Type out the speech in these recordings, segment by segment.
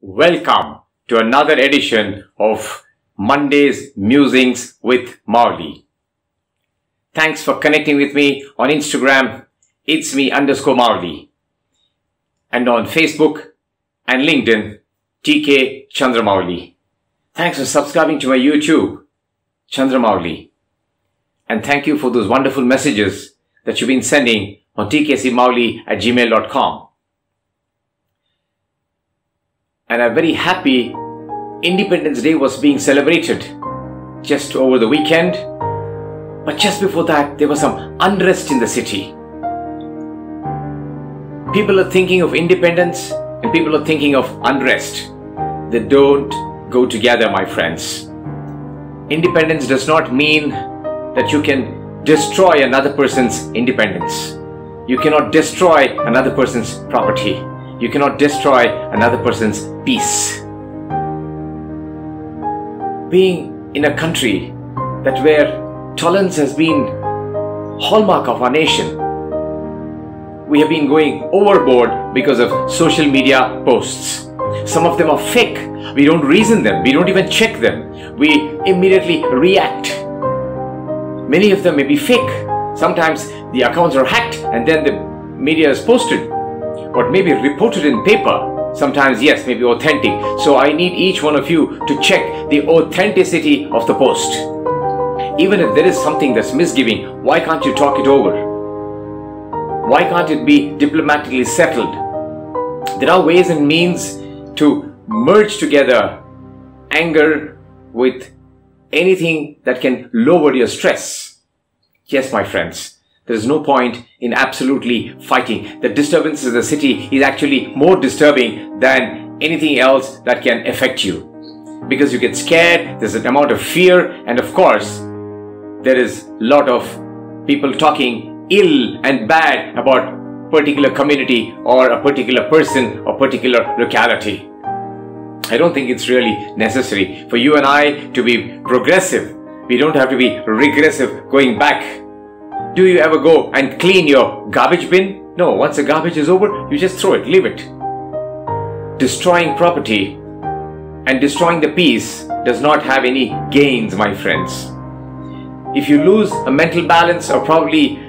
Welcome to another edition of Monday's Musings with Mauly. Thanks for connecting with me on Instagram, it's me _Mauly, and on Facebook and LinkedIn, TK Chandramauli. Thanks for subscribing to my YouTube, Chandramauli. And thank you for those wonderful messages that you've been sending on tkcmauli@gmail.com. And I'm very happy Independence Day was being celebrated just over the weekend. But just before that, there was some unrest in the city. People are thinking of independence and people are thinking of unrest. They don't go together, my friends. Independence does not mean that you can destroy another person's independence. You cannot destroy another person's property. You cannot destroy another person's peace. Being in a country where tolerance has been hallmark of our nation, we have been going overboard because of social media posts. Some of them are fake. We don't reason them. We don't even check them. We immediately react. Many of them may be fake. Sometimes the accounts are hacked and then the media is posted, or maybe reported in paper. Sometimes, yes, maybe authentic. So I need each one of you to check the authenticity of the post. Even if there is something that's misgiving, why can't you talk it over? Why can't it be diplomatically settled? There are ways and means to merge together anger with anything that can lower your stress. Yes, my friends. There is no point in absolutely fighting. The disturbance in the city is actually more disturbing than anything else that can affect you. Because you get scared, there's an amount of fear, and of course, there is a lot of people talking ill and bad about a particular community or a particular person or particular locality. I don't think it's really necessary for you and I to be progressive. We don't have to be regressive going back. Do you ever go and clean your garbage bin? No, once the garbage is over, you just throw it, leave it. Destroying property and destroying the peace does not have any gains, my friends. If you lose a mental balance, or probably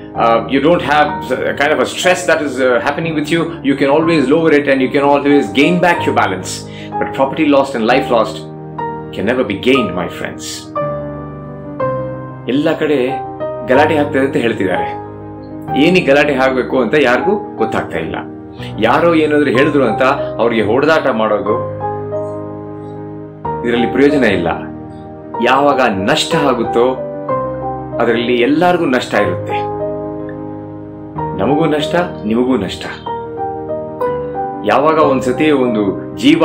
you don't have a kind of a stress that is happening with you, you can always lower it and you can always gain back your balance. But property lost and life lost can never be gained, my friends. Ella kade ಗಲಾಟೆ ಆಗ್ತದೆ ಅಂತ ಹೇಳ್ತಿದ್ದಾರೆ. ಏನಿಗೆ ಗಲಾಟೆ ಆಗಬೇಕು ಅಂತ ಯಾರಿಗೂ ಗೊತ್ತಾಗ್ತಾ ಇಲ್ಲ. ಯಾರೋ ಏನಾದರೂ ಹೇಳಿದ್ರು ಅಂತ ಅವ್ರಿಗೆ ಹೊಡೆದಾಟ ಮಾಡೋದು, ಇದರಲ್ಲಿ ಪ್ರಯೋಜನ ಇಲ್ಲ. ಯಾವಾಗ ನಷ್ಟ ಆಗುತ್ತೋ ಅದರಲ್ಲಿ ಎಲ್ಲರಿಗೂ ನಷ್ಟ ಇರುತ್ತೆ. ನಮಗೂ ನಷ್ಟ, ನಿಮಗೂ ನಷ್ಟ. ಯಾವಾಗ ಒಂದ್ಸತಿ ಒಂದು ಜೀವ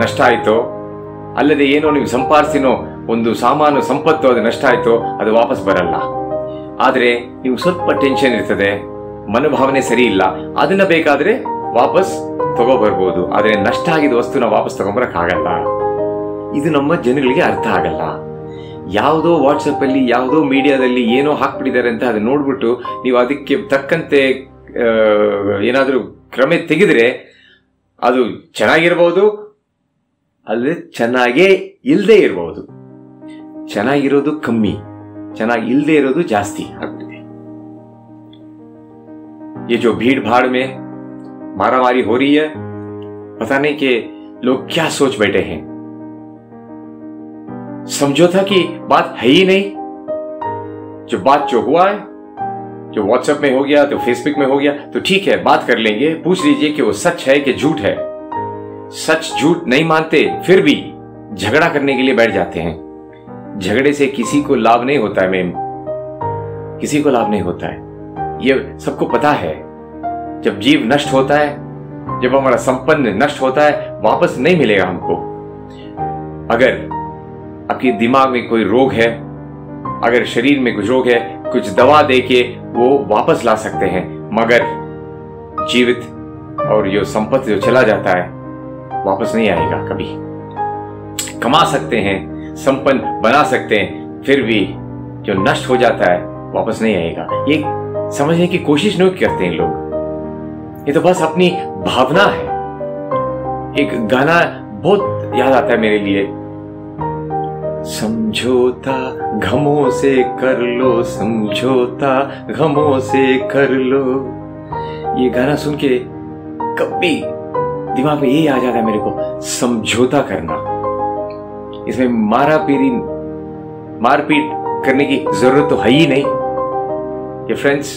ನಷ್ಟ ಆಯ್ತೋ, ಅಲ್ಲದೆ ಏನೋ ನೀವು ಸಂಪಾದಿಸಿನೋ ಒಂದು ಸಾಮಾನು ಸಂಪತ್ತು ಅದು ನಷ್ಟ ಆಯ್ತೋ, ಅದು ವಾಪಸ್ ಬರಲ್ಲ. ಆದರೆ ನೀವು ಸ್ವಲ್ಪ ಟೆನ್ಷನ್ ಇರ್ತದೆ, ಮನೋಭಾವನೆ ಸರಿ ಇಲ್ಲ, ಅದನ್ನ ಬೇಕಾದ್ರೆ ವಾಪಸ್ ತಗೋಬರ್ಬೋದು. ಆದರೆ ನಷ್ಟ ಆಗಿದ ವಸ್ತುನ ವಾಪಸ್ ತಗೊಂಬರಕ್ಕಾಗಲ್ಲ. ಇದು ನಮ್ಮ ಜನಗಳಿಗೆ ಅರ್ಥ ಆಗಲ್ಲ. ಯಾವುದೋ ವಾಟ್ಸಪ್ ಅಲ್ಲಿ ಯಾವುದೋ ಮೀಡಿಯಾದಲ್ಲಿ ಏನೋ ಹಾಕ್ಬಿಟ್ಟಿದ್ದಾರೆ ಅಂತ ಅದನ್ನ ನೋಡ್ಬಿಟ್ಟು ನೀವು ಅದಕ್ಕೆ ತಕ್ಕಂತೆ ಏನಾದರೂ ಕ್ರಮ ತೆಗೆದ್ರೆ ಅದು ಚೆನ್ನಾಗಿರ್ಬೋದು, ಅಲ್ಲದೆ ಚೆನ್ನಾಗೇ ಇಲ್ಲದೆ ಇರಬಹುದು. ಚೆನ್ನಾಗಿರೋದು ಕಮ್ಮಿ, ಚೆನ್ನಾಗಿ ಇಲ್ಲದೆ ಇರೋದು ಜಾಸ್ತಿ ಆಗ್ಬಿಟ್ಟಿದೆ. ये जो भीड़ भाड़ में मारामारी हो रही है, पता नहीं कि लोग क्या सोच बैठे हैं. समझौता की बात है ही नहीं. जो हुआ है, जो व्हाट्सएप में हो गया तो फेसबुक में हो गया तो ठीक है, बात कर लेंगे. पूछ लीजिए कि वो सच है कि झूठ है. सच झूठ नहीं मानते, फिर भी झगड़ा करने के लिए बैठ जाते हैं. झगड़े से किसी को लाभ नहीं होता है मैम, किसी को लाभ नहीं होता है. ये सबको पता है. जब जीव नष्ट होता है, जब हमारा संपन्न नष्ट होता है, वापस नहीं मिलेगा हमको. अगर आपके दिमाग में कोई रोग है, अगर शरीर में कुछ रोग है, कुछ दवा देके वो वापस ला सकते हैं, मगर जीवित और जो संपत्ति जो चला जाता है वापस नहीं आएगा कभी. कमा सकते हैं, संपन्न बना सकते हैं, फिर भी जो नष्ट हो जाता है वापस नहीं आएगा. ये समझने की कोशिश नहीं करते हैं लोग. ये तो बस अपनी भावना है. एक गाना बहुत याद आता है मेरे लिए। समझौता गमों से कर लो, समझौता गमों से कर लो। ये गाना सुन के कभी दिमाग में यही आ जाता है मेरे को, समझौता करना। इसमें मारपीट करने की जरूरत तो है ही नहीं। ये friends,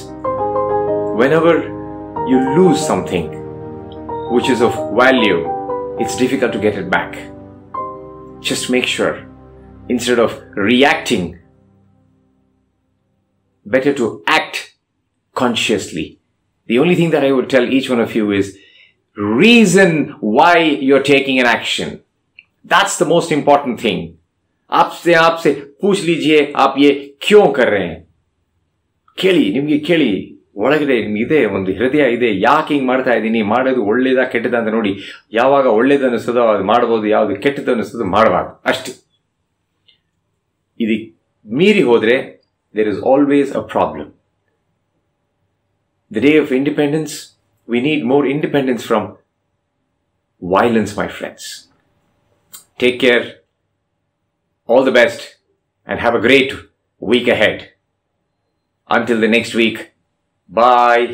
whenever you lose something which is of value, it's difficult to get it back. Just make sure, instead of reacting, better to act consciously. The only thing that I would tell each one of you is reason why you're taking an action. That's the most important thing. आपसे पूछ लीजिए, आप ये क्यों कर रहे हैं? ನಿಮ್ಗೆ ಕೇಳಿ, ಒಳಗಡೆ ಇದೆ ಒಂದು ಹೃದಯ ಇದೆ, ಯಾಕೆ ಹಿಂಗ್ ಮಾಡ್ತಾ ಇದ್ದೀನಿ, ಮಾಡೋದು ಒಳ್ಳೇದಾ ಕೆಟ್ಟದ ಅಂತ ನೋಡಿ. ಯಾವಾಗ ಒಳ್ಳೇದು ಅನಿಸ್ತದೋ ಅದು ಮಾಡ್ಬೋದು, ಯಾವ್ದು ಕೆಟ್ಟದ್ದು ಅನಿಸ್ತದೋ ಮಾಡಬಾರ್ದು ಅಷ್ಟೇ. ಇದು ಮೀರಿ ಹೋದ್ರೆ there is always a problem. The day of independence, we need more independence from violence, my friends. Take care. All the best and have a great week ahead. Until the next week, bye.